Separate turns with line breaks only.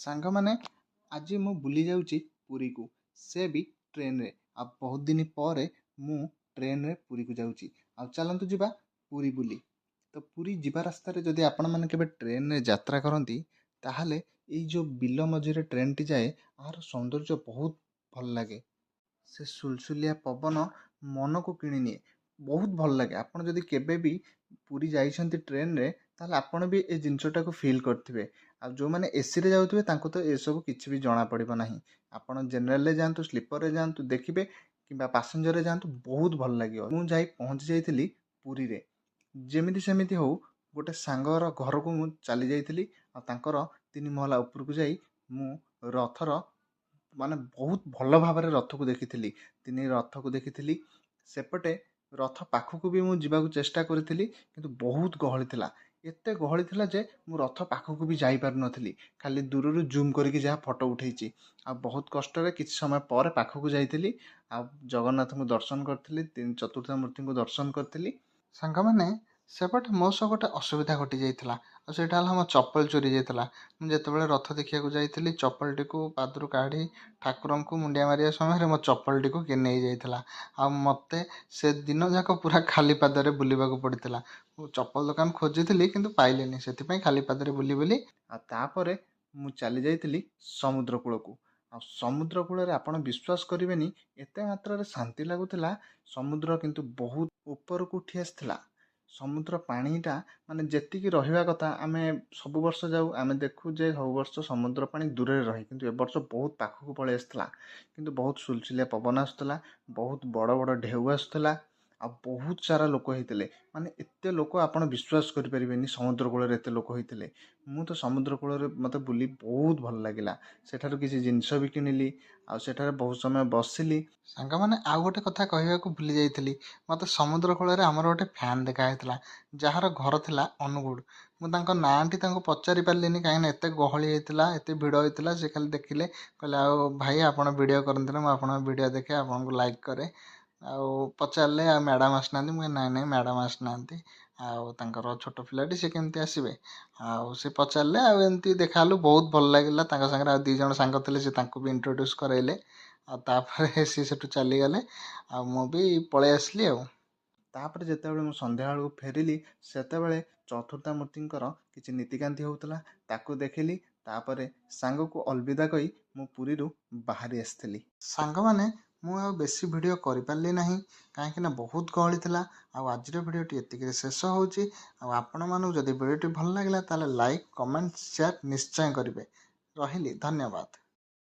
ସାଙ୍ଗମାନେ ଆଜି ମୁଁ ବୁଲି ଯାଉଛି ପୁରୀକୁ, ସେ ବି ଟ୍ରେନରେ। ଆଉ ବହୁତ ଦିନ ପରେ ମୁଁ ଟ୍ରେନରେ ପୁରୀକୁ ଯାଉଛି। ଆଉ ଚାଲନ୍ତୁ ଯିବା ପୁରୀ ବୁଲି। ତ ପୁରୀ ଯିବା ରାସ୍ତାରେ ଯଦି ଆପଣମାନେ କେବେ ଟ୍ରେନରେ ଯାତ୍ରା କରନ୍ତି, ତାହେଲେ ଏଇ ଯେଉଁ ବିଲ ମଝିରେ ଟ୍ରେନଟି ଯାଏ, ଏହାର ସୌନ୍ଦର୍ଯ୍ୟ ବହୁତ ଭଲ ଲାଗେ। ସେ ସୁଲସୁଲିଆ ପବନ ମନକୁ କିଣିନିଏ, ବହୁତ ଭଲ ଲାଗେ। ଆପଣ ଯଦି କେବେ ବି ପୁରୀ ଯାଇଛନ୍ତି ଟ୍ରେନରେ, ତାହେଲେ ଆପଣ ବି ଏ ଜିନିଷଟାକୁ ଫିଲ୍ କରିଥିବେ। ଆଉ ଯେଉଁମାନେ ଏସିରେ ଯାଉଥିବେ ତାଙ୍କୁ ତ ଏସବୁ କିଛି ବି ଜଣାପଡ଼ିବ ନାହିଁ। ଆପଣ ଜେନେରାଲରେ ଯାଆନ୍ତୁ, ସ୍ଲିପରରେ ଯାଆନ୍ତୁ, ଦେଖିବେ, କିମ୍ବା ପାସେଞ୍ଜରରେ ଯାଆନ୍ତୁ, ବହୁତ ଭଲ ଲାଗିବ। ମୁଁ ଯାଇ ପହଞ୍ଚି ଯାଇଥିଲି ପୁରୀରେ। ଯେମିତି ସେମିତି ହଉ ଗୋଟେ ସାଙ୍ଗର ଘରକୁ ମୁଁ ଚାଲି ଯାଇଥିଲି। ଆଉ ତାଙ୍କର 3 ମହଲା ଉପରକୁ ଯାଇ ମୁଁ ରଥର ବହୁତ ଭଲ ଭାବରେ ରଥକୁ ଦେଖିଥିଲି। 3 ରଥକୁ ଦେଖିଥିଲି। ସେପଟେ ରଥ ପାଖକୁ ବି ମୁଁ ଯିବାକୁ ଚେଷ୍ଟା କରିଥିଲି, କିନ୍ତୁ ବହୁତ ଗହଳି ଥିଲା। ଏତେ ଗହଳି ଥିଲା ଯେ ମୁଁ ରଥ ପାଖକୁ ବି ଯାଇପାରୁନଥିଲି। ଖାଲି ଦୂରରୁ ଜୁମ୍ କରିକି ଯାହା ଫଟୋ ଉଠେଇଛି। ଆଉ ବହୁତ କଷ୍ଟରେ କିଛି ସମୟ ପରେ ପାଖକୁ ଯାଇଥିଲି। ଆଉ ଜଗନ୍ନାଥଙ୍କୁ ଦର୍ଶନ କରିଥିଲି, ଚତୁର୍ଥା ମୂର୍ତ୍ତିଙ୍କୁ ଦର୍ଶନ କରିଥିଲି। ସାଙ୍ଗମାନେ, ସେପଟେ ମୋ ସହ ଗୋଟେ ଅସୁବିଧା ଘଟିଯାଇଥିଲା। ଆଉ ସେଇଟା ହେଲା, ମୋ ଚପଲ ଚୋରି ଯାଇଥିଲା। ମୁଁ ଯେତେବେଳେ ରଥ ଦେଖିବାକୁ ଯାଇଥିଲି, ଚପଲଟିକୁ ପାଦରୁ କାଢ଼ି ଠାକୁରଙ୍କୁ ମୁଣ୍ଡିଆ ମାରିବା ସମୟରେ ମୋ ଚପଲଟିକୁ କିଏ ନେଇଯାଇଥିଲା। ଆଉ ମୋତେ ସେ ଦିନ ଯାକ ପୁରା ଖାଲି ପାଦରେ ବୁଲିବାକୁ ପଡ଼ିଥିଲା। ମୁଁ ଚପଲ ଦୋକାନ ଖୋଜିଥିଲି, କିନ୍ତୁ ପାଇଲିନି। ସେଥିପାଇଁ ଖାଲି ପାଦରେ ବୁଲି ବୁଲି ଆଉ ତାପରେ ମୁଁ ଚାଲି ଯାଇଥିଲି ସମୁଦ୍ର କୂଳକୁ। ଆଉ ସମୁଦ୍ର କୂଳରେ ଆପଣ ବିଶ୍ୱାସ କରିବେନି, ଏତେ ମାତ୍ରାରେ ଶାନ୍ତି ଲାଗୁଥିଲା। ସମୁଦ୍ର କିନ୍ତୁ ବହୁତ ଉପରକୁ ଉଠି ଆସିଥିଲା। ସମୁଦ୍ର ପାଣିଟା ଯେତିକି ରହିବା କଥା, ଆମେ ସବୁ ବର୍ଷ ଯାଉ, ଆମେ ଦେଖୁ ଯେ ସବୁ ବର୍ଷ ସମୁଦ୍ର ପାଣି ଦୂରରେ ରହେ, କିନ୍ତୁ ଏ ବର୍ଷ ବହୁତ ପାଖକୁ ପଳେଇ ଆସିଥିଲା। କିନ୍ତୁ ବହୁତ ସୁଲସୁଲିଆ ପବନ ଆସୁଥିଲା, ବହୁତ ବଡ଼ ବଡ଼ ଢେଉ ଆସୁଥିଲା, ଆଉ ବହୁତ ସାରା ଲୋକ ହେଇଥିଲେ। ଏତେ ଲୋକ ଆପଣ ବିଶ୍ୱାସ କରିପାରିବେନି, ସମୁଦ୍ର କୂଳରେ ଏତେ ଲୋକ ହେଇଥିଲେ। ମୁଁ ତ ସମୁଦ୍ର କୂଳରେ ମୋତେ ବୁଲି ବହୁତ ଭଲ ଲାଗିଲା। ସେଠାରୁ କିଛି ଜିନିଷ ବି କିଣିଲି, ଆଉ ସେଠାରେ ବହୁତ ସମୟ ବସିଲି। ସାଙ୍ଗମାନେ, ଆଉ ଗୋଟେ କଥା କହିବାକୁ ଭୁଲି ଯାଇଥିଲି। ମୋତେ ସମୁଦ୍ର କୂଳରେ ଆମର ଗୋଟେ ଫ୍ୟାନ୍ ଦେଖା ହେଇଥିଲା, ଯାହାର ଘର ଥିଲା ଅନୁଗୁଳ। ମୁଁ ତାଙ୍କ ନାଁଟି ତାଙ୍କୁ ପଚାରି ପାରିଲିନି, କାହିଁକିନା ଏତେ ଗହଳି ହେଇଥିଲା, ଏତେ ଭିଡ଼ ହେଇଥିଲା। ସେ ଖାଲି ଦେଖିଲେ, କହିଲେ, ଆଉ ଭାଇ ଆପଣ ଭିଡ଼ିଓ କରନ୍ତି ନା? ମୁଁ ଆପଣଙ୍କ ଭିଡ଼ିଓ ଦେଖେ, ଆପଣଙ୍କୁ ଲାଇକ୍ କରେ। ଆଉ ପଚାରିଲେ, ଆଉ ମ୍ୟାଡ଼ାମ୍ ଆସିନାହାନ୍ତି? ମୁଁ ନାଇଁ ନାଇଁ, ମ୍ୟାଡ଼ାମ୍ ଆସିନାହାନ୍ତି। ଆଉ ତାଙ୍କର ଛୋଟ ପିଲାଟି, ସେ କେମିତି ଆସିବେ? ଆଉ ସେ ପଚାରିଲେ, ଆଉ ଏମିତି ଦେଖା ହେଲୁ, ବହୁତ ଭଲ ଲାଗିଲା। ତାଙ୍କ ସାଙ୍ଗରେ ଆଉ 2 ଜଣ ସାଙ୍ଗ ଥିଲେ, ସେ ତାଙ୍କୁ ବି ଇଣ୍ଟ୍ରୋଡ୍ୟୁସ୍ କରାଇଲେ। ଆଉ ତାପରେ ସିଏ ସେଠୁ ଚାଲିଗଲେ, ଆଉ ମୁଁ ବି ପଳେଇ ଆସିଲି। ଆଉ ତାପରେ ଯେତେବେଳେ ମୁଁ ସନ୍ଧ୍ୟାବେଳକୁ ଫେରିଲି, ସେତେବେଳେ ଚତୁର୍ଥା ମୂର୍ତ୍ତିଙ୍କର କିଛି ନୀତିକାନ୍ତି ହେଉଥିଲା, ତାକୁ ଦେଖିଲି। ତାପରେ ସାଙ୍ଗକୁ ଅଲବିଦା କହି ମୁଁ ପୁରୀରୁ ବାହାରି ଆସିଥିଲି। ସାଙ୍ଗମାନେ, ମୁଁ ଆଉ ବେଶୀ ଭିଡ଼ିଓ କରିପାରିଲି ନାହିଁ, କାହିଁକିନା ବହୁତ ଗହଳି ଥିଲା। ଆଉ ଆଜିର ଭିଡ଼ିଓଟି ଏତିକିରେ ଶେଷ ହେଉଛି। ଆଉ ଆପଣମାନଙ୍କୁ ଯଦି ଭିଡ଼ିଓଟି ଭଲ ଲାଗିଲା, ତାହେଲେ ଲାଇକ୍, କମେଣ୍ଟ, ସେୟାର ନିଶ୍ଚୟ କରିବେ। ରହିଲି, ଧନ୍ୟବାଦ।